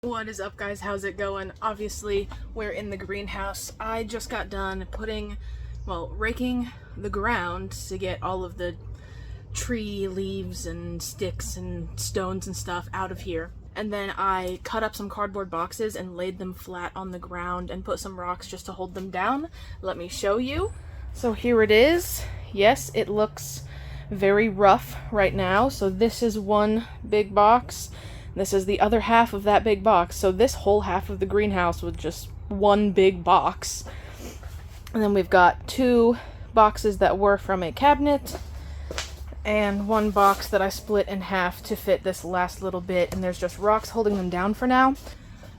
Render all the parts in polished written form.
What is up, guys? How's it going? Obviously, we're in the greenhouse. I just got done raking the ground to get all of the tree leaves and sticks and stones and stuff out of here. And then I cut up some cardboard boxes and laid them flat on the ground and put some rocks just to hold them down. Let me show you. So here it is. Yes, it looks very rough right now. So this is one big box. This is the other half of that big box. So this whole half of the greenhouse was just one big box. And then we've got two boxes that were from a cabinet and one box that I split in half to fit this last little bit, and there's just rocks holding them down for now.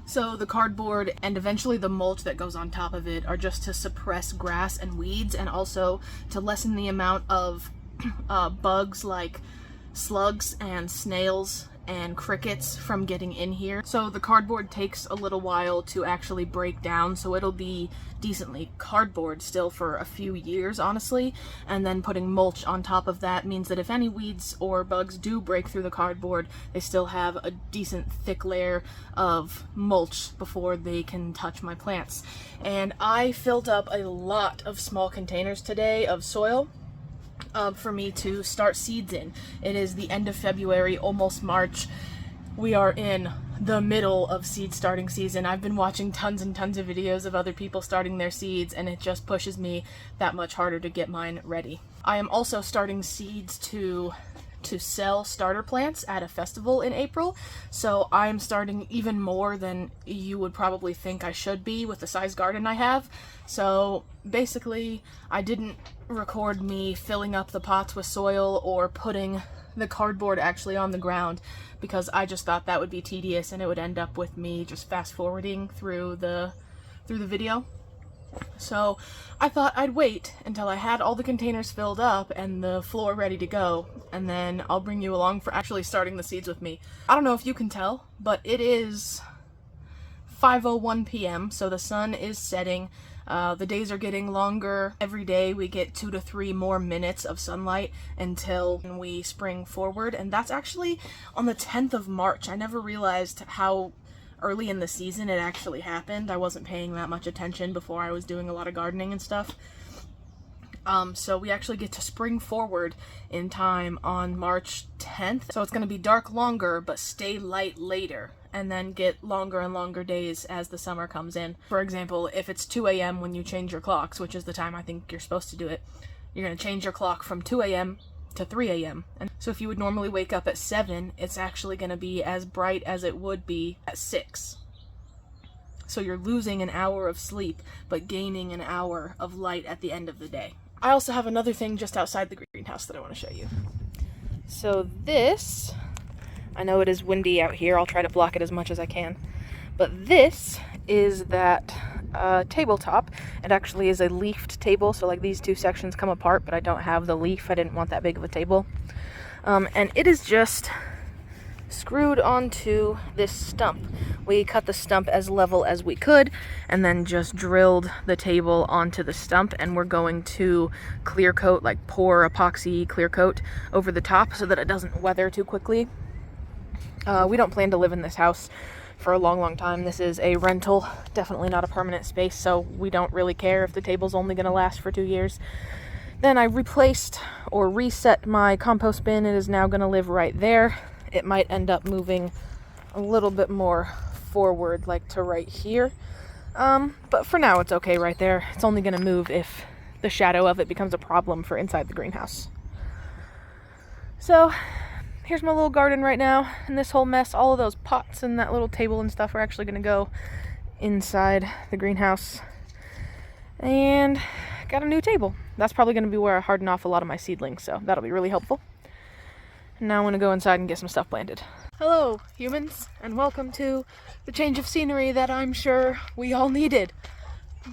So the cardboard and eventually the mulch that goes on top of it are just to suppress grass and weeds, and also to lessen the amount of bugs like slugs and snails and crickets from getting in here. So the cardboard takes a little while to actually break down, so it'll be decently cardboard still for a few years, honestly. And then putting mulch on top of that means that if any weeds or bugs do break through the cardboard, they still have a decent thick layer of mulch before they can touch my plants. And I filled up a lot of small containers today of soil for me to start seeds in. It is the end of February, almost March. We are in the middle of seed starting season. I've been watching tons and tons of videos of other people starting their seeds, and it just pushes me that much harder to get mine ready. I am also starting seeds to sell starter plants at a festival in April, so I'm starting even more than you would probably think I should be with the size garden I have. So basically, I didn't record me filling up the pots with soil or putting the cardboard actually on the ground because I just thought that would be tedious and it would end up with me just fast forwarding through the video. So I thought I'd wait until I had all the containers filled up and the floor ready to go, and then I'll bring you along for actually starting the seeds with me. I don't know if you can tell, but it is 5:01 p.m. so the sun is setting. The days are getting longer. Every day we get 2 to 3 more minutes of sunlight until we spring forward, and that's actually on the 10th of March. I never realized how early in the season it actually happened. I wasn't paying that much attention before I was doing a lot of gardening and stuff. So we actually get to spring forward in time on March 10th. So it's going to be dark longer but stay light later, and then get longer and longer days as the summer comes in. For example, if it's 2 a.m. when you change your clocks, which is the time I think you're supposed to do it, you're going to change your clock from 2 a.m. to 3 a.m. And so if you would normally wake up at 7, it's actually going to be as bright as it would be at 6. So you're losing an hour of sleep, but gaining an hour of light at the end of the day. I also have another thing just outside the greenhouse that I want to show you. So this, I know it is windy out here, I'll try to block it as much as I can, but this is that tabletop. It actually is a leafed table, so like these two sections come apart, but I don't have the leaf. I didn't want that big of a table. And it is just screwed onto this stump. We cut the stump as level as we could and then just drilled the table onto the stump, and we're going to clear coat, like pour epoxy clear coat over the top so that it doesn't weather too quickly. We don't plan to live in this house for a long time. This is a rental, definitely not a permanent space, so we don't really care if the table's only going to last for 2 years. Then I replaced or reset my compost bin. It is now going to live right there. It might end up moving a little bit more forward, like to right here. But for now it's okay right there. It's only going to move if the shadow of it becomes a problem for inside the greenhouse. So here's my little garden right now, and this whole mess, all of those pots and that little table and stuff are actually going to go inside the greenhouse. And got a new table. That's probably going to be where I harden off a lot of my seedlings, so that'll be really helpful. And now I'm going to go inside and get some stuff planted. Hello, humans, and welcome to the change of scenery that I'm sure we all needed.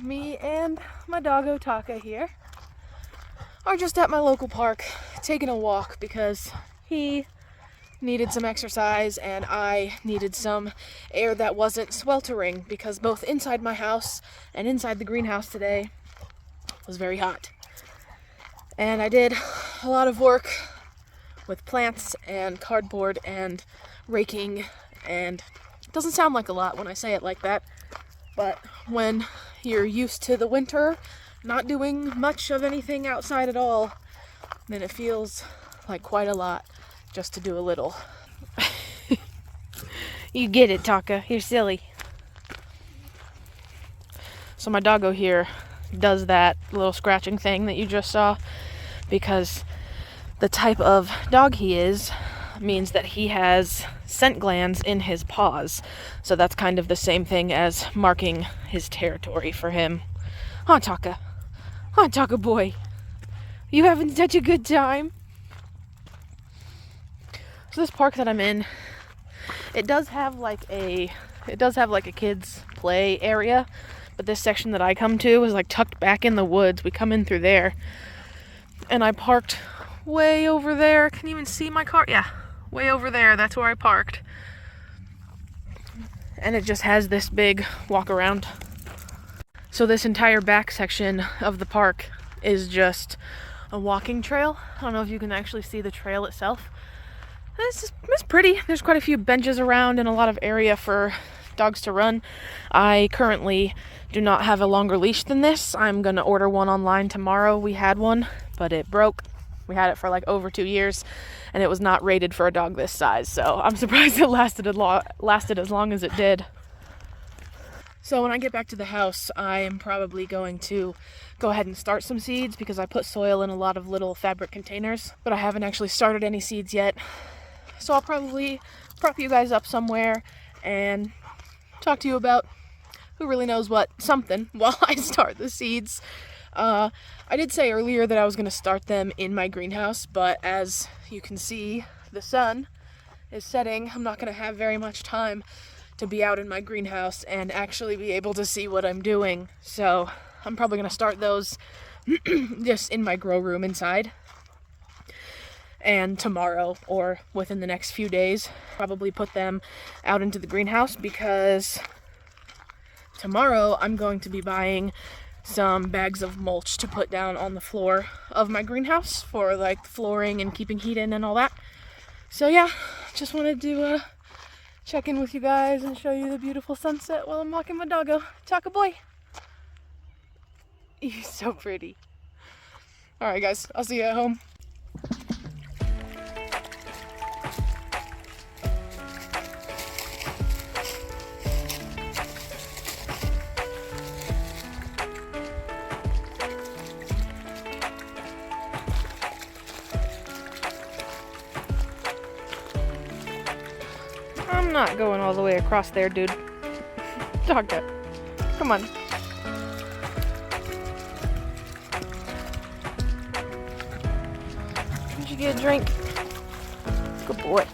Me and my doggo Taka here are just at my local park taking a walk because he needed some exercise and I needed some air that wasn't sweltering, because both inside my house and inside the greenhouse today was very hot. And I did a lot of work with plants and cardboard and raking and Doesn't sound like a lot when I say it like that, but when you're used to the winter, not doing much of anything outside at all, then it feels like quite a lot just to do a little. You get it, Taka. You're silly. So my doggo here does that little scratching thing that you just saw because the type of dog he is means that he has scent glands in his paws. So that's kind of the same thing as marking his territory for him. Huh, Taka? Huh, Taka boy? You having such a good time? So this park that I'm in, it does have like a kids play area, but this section that I come to is like tucked back in the woods. We come in through there, and I parked way over there. Can you even see my car? Yeah, way over there. That's where I parked. And it just has this big walk around. So this entire back section of the park is just a walking trail. I don't know if you can actually see the trail itself. It's pretty. There's quite a few benches around and a lot of area for dogs to run. I currently do not have a longer leash than this. I'm going to order one online tomorrow. We had one, but it broke. We had it for like over 2 years, and it was not rated for a dog this size, so I'm surprised it lasted as long as it did. So when I get back to the house, I am probably going to go ahead and start some seeds because I put soil in a lot of little fabric containers, but I haven't actually started any seeds yet. So I'll probably prop you guys up somewhere and talk to you about who really knows what something while I start the seeds. I did say earlier that I was going to start them in my greenhouse, but as you can see, the sun is setting. I'm not going to have very much time to be out in my greenhouse and actually be able to see what I'm doing. So I'm probably going to start those just in my grow room inside. And tomorrow, or within the next few days, probably put them out into the greenhouse because tomorrow I'm going to be buying some bags of mulch to put down on the floor of my greenhouse for like flooring and keeping heat in and all that. So yeah, just wanted to check in with you guys and show you the beautiful sunset while I'm walking my doggo. Taka boy. He's so pretty. Alright guys, I'll see you at home. I'm not going all the way across there, dude. Taka, come on. Did you get a drink? Good boy.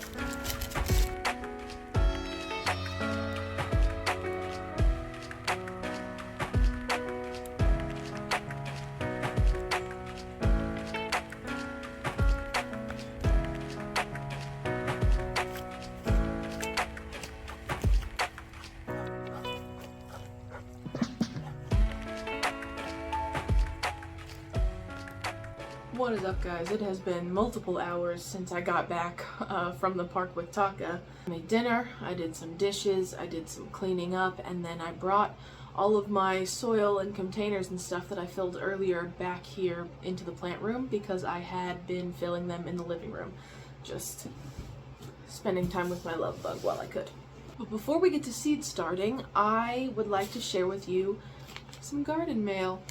What is up, guys? It has been multiple hours since I got back from the park with Taka. I made dinner, I did some dishes, I did some cleaning up, and then I brought all of my soil and containers and stuff that I filled earlier back here into the plant room because I had been filling them in the living room. Just spending time with my love bug while I could. But before we get to seed starting, I would like to share with you some garden mail.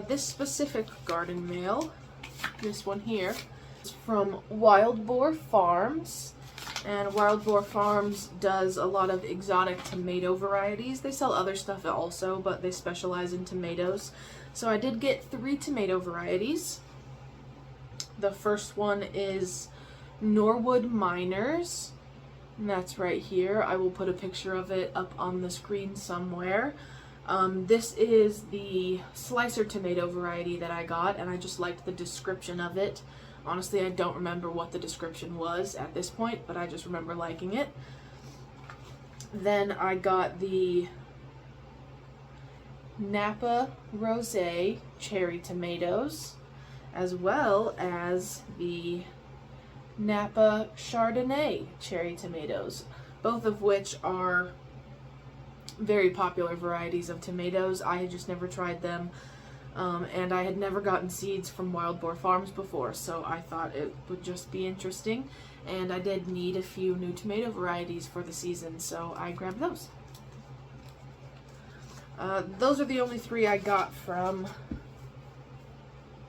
This specific garden mail, this one here, is from Wild Boar Farms. And Wild Boar Farms does a lot of exotic tomato varieties. They sell other stuff also, but they specialize in tomatoes. So I did get 3 tomato varieties. The first one is Norwood Miners, and that's right here. I will put a picture of it up on the screen somewhere. This is the slicer tomato variety that I got, and I just liked the description of it. Honestly, I don't remember what the description was at this point, but I just remember liking it. Then I got the Napa Rosé cherry tomatoes, as well as the Napa Chardonnay cherry tomatoes. both of which are very popular varieties of tomatoes. I had just never tried them, and I had never gotten seeds from Wild Boar Farms before, so I thought it would just be interesting, and I did need a few new tomato varieties for the season, so I grabbed those. Those are the only 3 I got from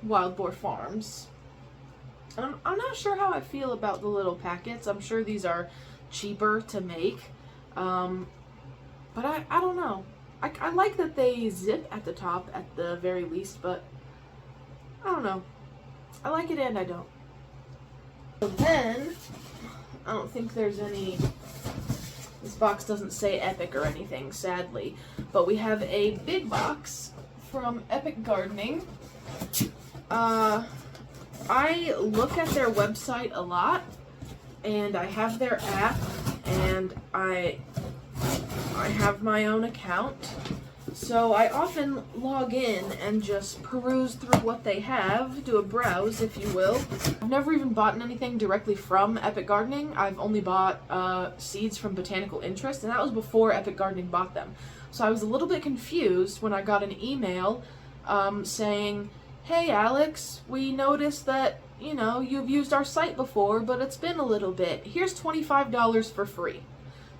Wild Boar Farms. I'm not sure how I feel about the little packets. I'm sure these are cheaper to make, but I don't know. I like that they zip at the top at the very least, but I don't know. I like it and I don't. So then, I don't think there's any, this box doesn't say Epic or anything, sadly, but we have a big box from Epic Gardening. I look at their website a lot, and I have their app, and I have my own account, so I often log in and just peruse through what they have, do a browse, if you will. I've never even bought anything directly from Epic Gardening. I've only bought seeds from Botanical Interests, and that was before Epic Gardening bought them. So I was a little bit confused when I got an email saying, "Hey Alex, we noticed that, you know, you've used our site before, but it's been a little bit. Here's $25 for free."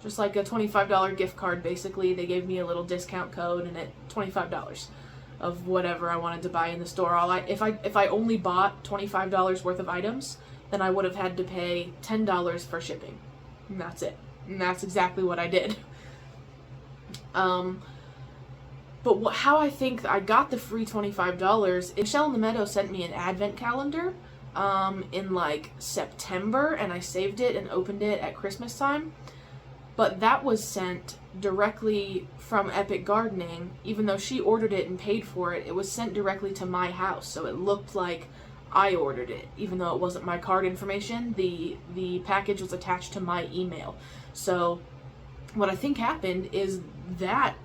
Just like a $25 gift card, basically. They gave me a little discount code, and it $25 of whatever I wanted to buy in the store. If I only bought $25 worth of items, then I would have had to pay $10 for shipping. And that's it. And that's exactly what I did. But how I think I got the free $25 is Michelle in the Meadow sent me an advent calendar in like September, and I saved it and opened it at Christmas time. But that was sent directly from Epic Gardening. Even though she ordered it and paid for it, it was sent directly to my house, so it looked like I ordered it. Even though it wasn't my card information, the package was attached to my email. So what I think happened is that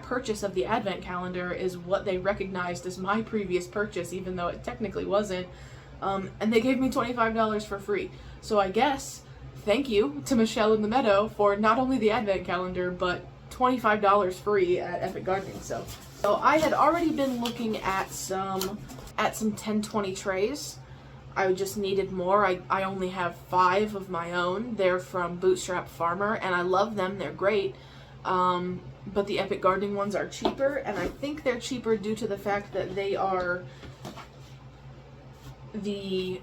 purchase of the advent calendar is what they recognized as my previous purchase, even though it technically wasn't. And they gave me $25 for free. So I guess thank you to Michelle in the Meadow for not only the advent calendar, but $25 free at Epic Gardening. So I had already been looking at some 1020 trays. I just needed more. I only have 5 of my own. They're from Bootstrap Farmer, and I love them. They're great. But the Epic Gardening ones are cheaper, and I think they're cheaper due to the fact that they are the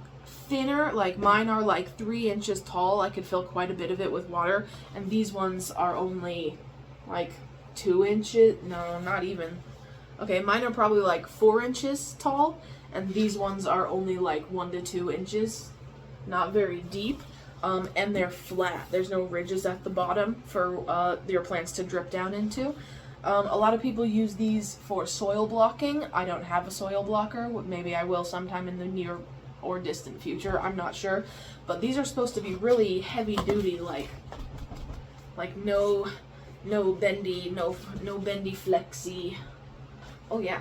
thinner, like mine are like 3 inches tall. I could fill quite a bit of it with water, and these ones are only like 2 inches. No, not even. Okay, mine are probably like 4 inches tall, and these ones are only like 1 to 2 inches. Not very deep. And they're flat. There's no ridges at the bottom for your plants to drip down into. A lot of people use these for soil blocking. I don't have a soil blocker. Maybe I will sometime in the near or distant future. I'm not sure. But these are supposed to be really heavy duty, like no bendy, no bendy flexy. Oh yeah.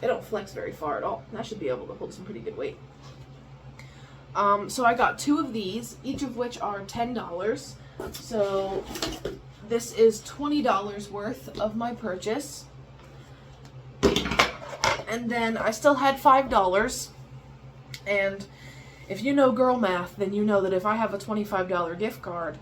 They don't flex very far at all. That should be able to hold some pretty good weight. So I got 2 of these, each of which are $10. So this is $20 worth of my purchase. And then I still had $5. And if you know girl math, then you know that if I have a $25 gift card,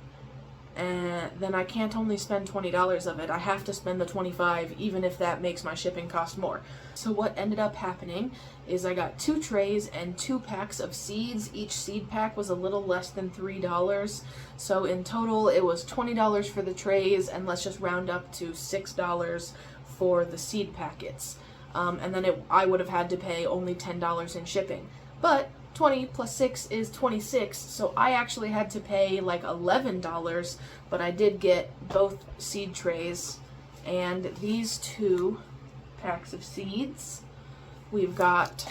then I can't only spend $20 of it. I have to spend the $25, even if that makes my shipping cost more. So what ended up happening is I got 2 trays and 2 packs of seeds. Each seed pack was a little less than $3. So in total, it was $20 for the trays, and let's just round up to $6 for the seed packets. And then I would have had to pay only $10 in shipping. But 20 plus 6 is 26, so I actually had to pay like $11, but I did get both seed trays and these 2 packs of seeds. We've got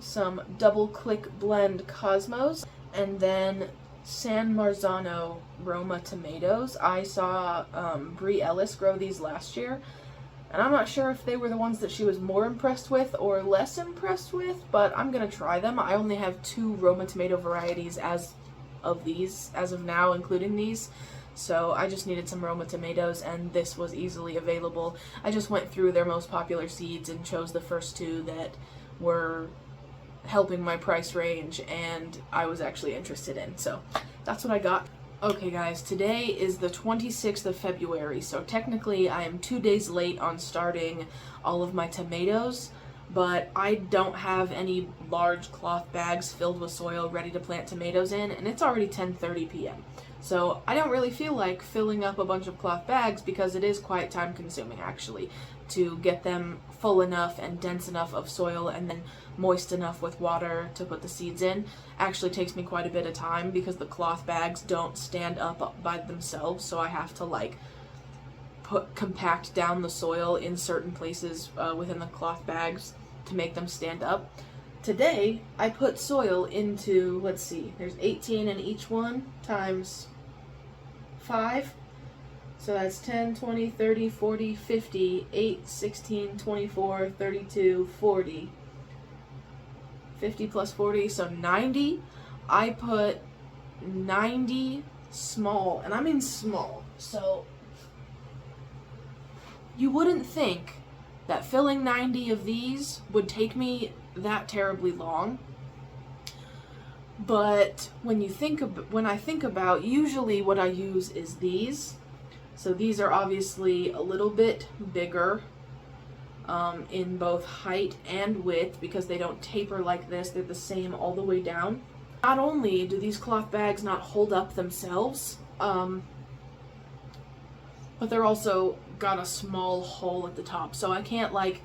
some double click blend Cosmos, and then San Marzano Roma tomatoes. I saw Brie Ellis grow these last year, and I'm not sure if they were the ones that she was more impressed with or less impressed with, but I'm going to try them. I only have 2 Roma tomato varieties as of these as of now, including these. So I just needed some Roma tomatoes, and this was easily available. I just went through their most popular seeds and chose the first two that were helping my price range and I was actually interested in. So that's what I got. Okay guys, today is the 26th of February, so technically I am 2 days late on starting all of my tomatoes, but I don't have any large cloth bags filled with soil ready to plant tomatoes in, and it's already 10:30 p.m. So I don't really feel like filling up a bunch of cloth bags because it is quite time consuming actually to get them full enough and dense enough of soil and then moist enough with water to put the seeds in. Actually takes me quite a bit of time because the cloth bags don't stand up by themselves, so I have to like compact down the soil in certain places within the cloth bags to make them stand up. Today I put soil into, let's see, there's 18 in each one times 5. So that's 10, 20, 30, 40, 50, 8, 16, 24, 32, 40. 50 plus 40, so 90. I put 90 small, and I mean small. So you wouldn't think that filling 90 of these would take me that terribly long. But when I think about, usually what I use is these. So these are obviously a little bit bigger in both height and width because they don't taper like this. They're the same all the way down. Not only do these cloth bags not hold up themselves, but they're also got a small hole at the top. So I can't, like,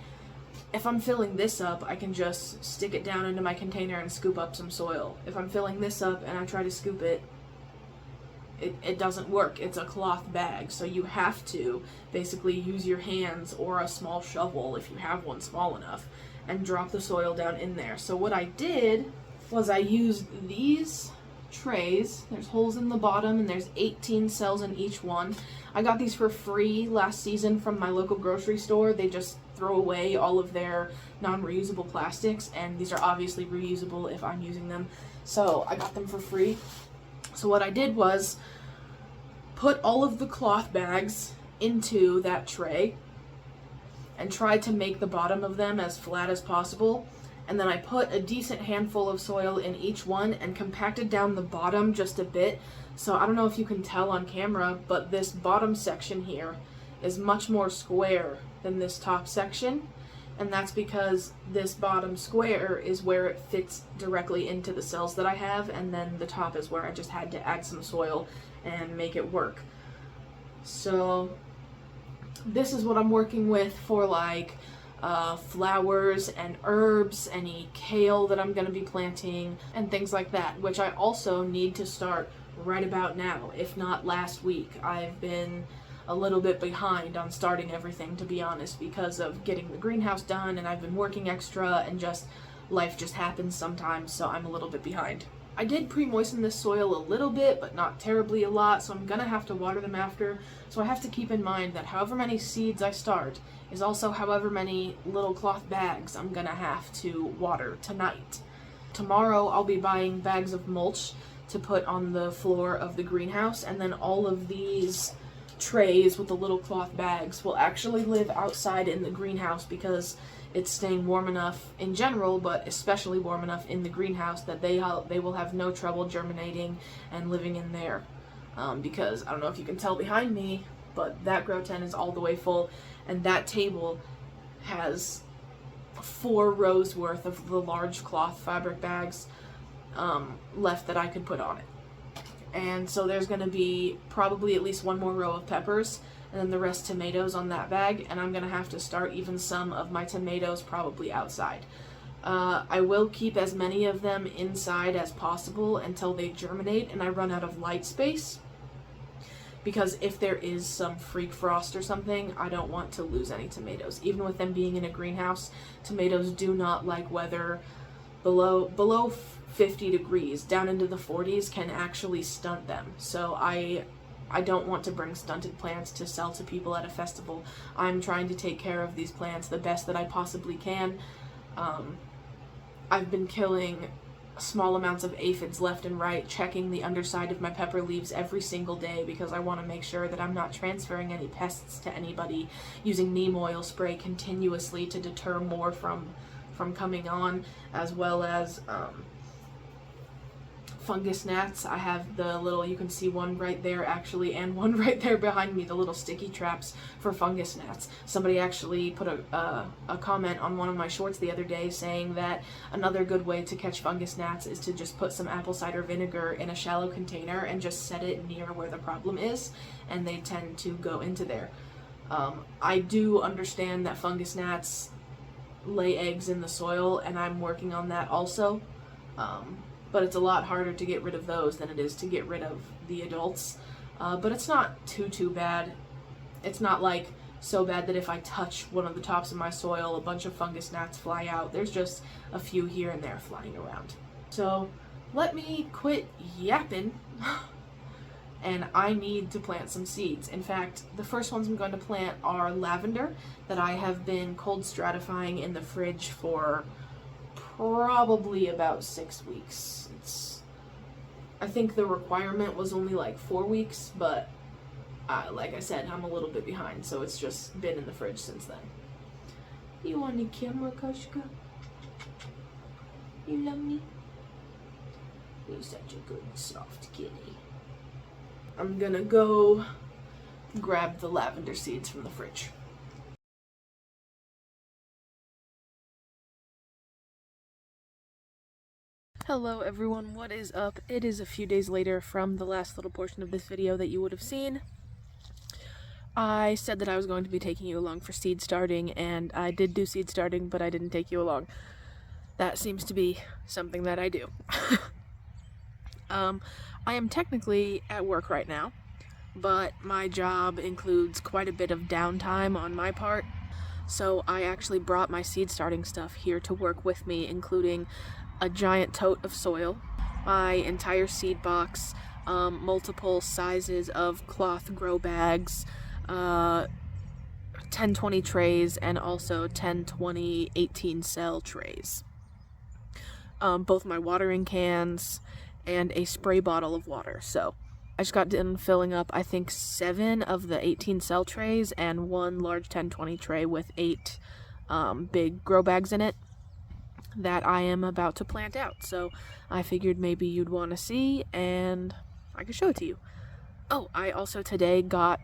if I'm filling this up, I can just stick it down into my container and scoop up some soil. If I'm filling this up and I try to scoop it, it doesn't work. It's a cloth bag, so you have to basically use your hands or a small shovel, if you have one small enough, and drop the soil down in there. So what I did was I used these trays. There's holes in the bottom and there's 18 cells in each one. I got these for free last season from my local grocery store. They just throw away all of their non-reusable plastics, and these are obviously reusable if I'm using them. So I got them for free. So what I did was put all of the cloth bags into that tray and tried to make the bottom of them as flat as possible. And then I put a decent handful of soil in each one and compacted down the bottom just a bit. So I don't know if you can tell on camera, but this bottom section here is much more square than this top section. And that's because this bottom square is where it fits directly into the cells that I have, and then the top is where I just had to add some soil and make it work. So this is what I'm working with for like flowers and herbs, any kale that I'm going to be planting, and things like that, which I also need to start right about now, if not last week. I've been a little bit behind on starting everything, to be honest, because of getting the greenhouse done, and I've been working extra, and just life just happens sometimes, so I'm a little bit behind. I did pre-moisten this soil a little bit, but not terribly a lot, so I'm gonna have to water them after. So I have to keep in mind that however many seeds I start is also however many little cloth bags I'm gonna have to water tonight. Tomorrow I'll be buying bags of mulch to put on the floor of the greenhouse, and then all of these trays with the little cloth bags will actually live outside in the greenhouse because it's staying warm enough in general, but especially warm enough in the greenhouse that they will have no trouble germinating and living in there. Because I don't know if you can tell behind me, but that grow tent is all the way full, and that table has 4 rows worth of the large cloth fabric bags left that I could put on it. And so there's going to be probably at least 1 more row of peppers, and then the rest tomatoes on that bag, and I'm going to have to start even some of my tomatoes probably outside. I will keep as many of them inside as possible until they germinate and I run out of light space, because if there is some freak frost or something, I don't want to lose any tomatoes. Even with them being in a greenhouse, tomatoes do not like weather below 50 degrees. Down into the 40s can actually stunt them. So I don't want to bring stunted plants to sell to people at a festival. I'm trying to take care of these plants the best that I possibly can. I've been killing small amounts of aphids left and right, checking the underside of my pepper leaves every single day because I want to make sure that I'm not transferring any pests to anybody, using neem oil spray continuously to deter more from coming on, as well as fungus gnats. I have the little, you can see one right there actually, and one right there behind me, the little sticky traps for fungus gnats. Somebody actually put a comment on one of my shorts the other day saying that another good way to catch fungus gnats is to just put some apple cider vinegar in a shallow container and just set it near where the problem is, and they tend to go into there. I do understand that fungus gnats lay eggs in the soil, and I'm working on that also. But it's a lot harder to get rid of those than it is to get rid of the adults. But it's not too bad. It's not like so bad that if I touch one of the tops of my soil, a bunch of fungus gnats fly out. There's just a few here and there flying around. So let me quit yapping, and I need to plant some seeds. In fact, the first ones I'm going to plant are lavender that I have been cold stratifying in the fridge for probably about 6 weeks. I think the requirement was only like 4 weeks, but like I said, I'm a little bit behind, so it's just been in the fridge since then. You on the camera, Koshka? You love me? You're such a good, soft kitty. I'm gonna go grab the lavender seeds from the fridge. Hello everyone, what is up? It is a few days later from the last little portion of this video that you would have seen. I said that I was going to be taking you along for seed starting, and I did do seed starting, but I didn't take you along. That seems to be something that I do. I am technically at work right now, but my job includes quite a bit of downtime on my part, so I actually brought my seed starting stuff here to work with me, including a giant tote of soil, my entire seed box, multiple sizes of cloth grow bags, 10-20 trays, and also 10-20 18-cell trays. Both my watering cans and a spray bottle of water. So I just got done filling up, I think, 7 of the 18-cell trays and 1 large 10-20 tray with 8 big grow bags in it that I am about to plant out. So I figured maybe you'd want to see, and I could show it to you. Oh, I also today got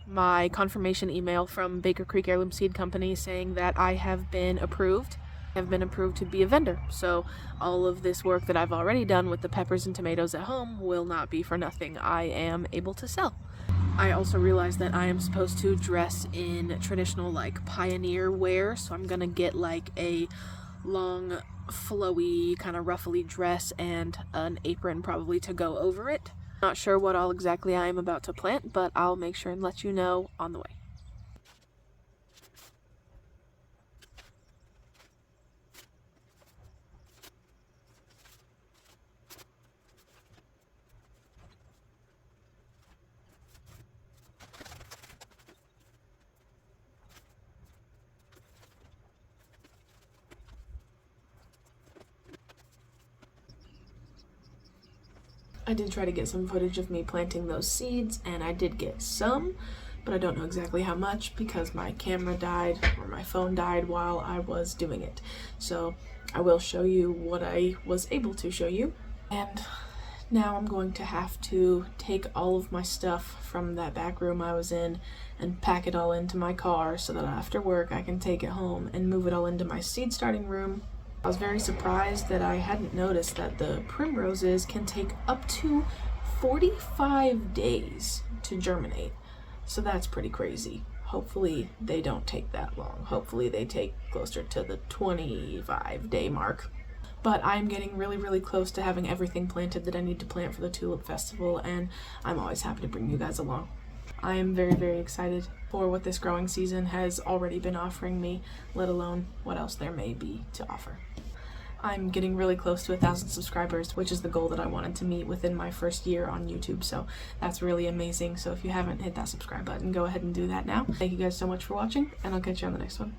my confirmation email from Baker Creek Heirloom Seed Company saying that I have been approved. To be a vendor. So all of this work that I've already done with the peppers and tomatoes at home will not be for nothing. I am able to sell. I also realized that I am supposed to dress in traditional like pioneer wear, so I'm gonna get like a long flowy kind of ruffly dress and an apron probably to go over it. Not sure what all exactly I am about to plant, but I'll make sure and let you know on the way. I did try to get some footage of me planting those seeds, and I did get some, but I don't know exactly how much because my camera died, or my phone died while I was doing it. So I will show you what I was able to show you. And now I'm going to have to take all of my stuff from that back room I was in and pack it all into my car so that after work I can take it home and move it all into my seed starting room. I was very surprised that I hadn't noticed that the primroses can take up to 45 days to germinate. So that's pretty crazy. Hopefully they don't take that long. Hopefully they take closer to the 25-day mark. But I'm getting really close to having everything planted that I need to plant for the Tulip Festival, and I'm always happy to bring you guys along. I am very excited for what this growing season has already been offering me, let alone what else there may be to offer. I'm getting really close to 1,000 subscribers, which is the goal that I wanted to meet within my first year on YouTube, so that's really amazing. So if you haven't hit that subscribe button, go ahead and do that now. Thank you guys so much for watching, and I'll catch you on the next one.